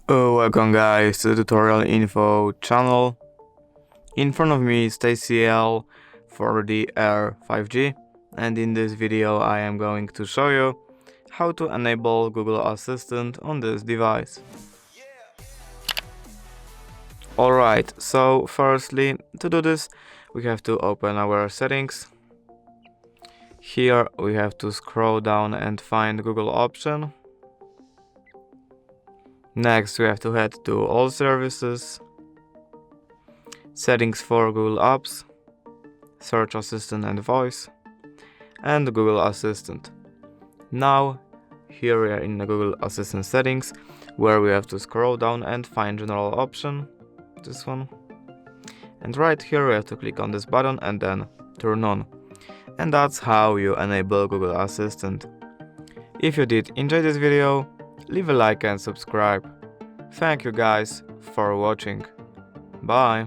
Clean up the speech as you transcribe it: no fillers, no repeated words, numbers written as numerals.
Welcome guys to the tutorial info channel. In front of me is TCL 40R 5G, and in this video I am going to show you how to enable Google Assistant on this device. Alright, so firstly, to do this we have to open our settings. Here we have to scroll down and find Google option. Next we have to head to all services, settings for Google Apps, search assistant and voice, and Google Assistant. Now here we are in the Google Assistant settings, where we have to scroll down and find general option, this one, and right here we have to click on this button and then turn on. And that's how you enable Google Assistant. If you did enjoy this video, leave a like and subscribe. Thank you guys for watching. Bye.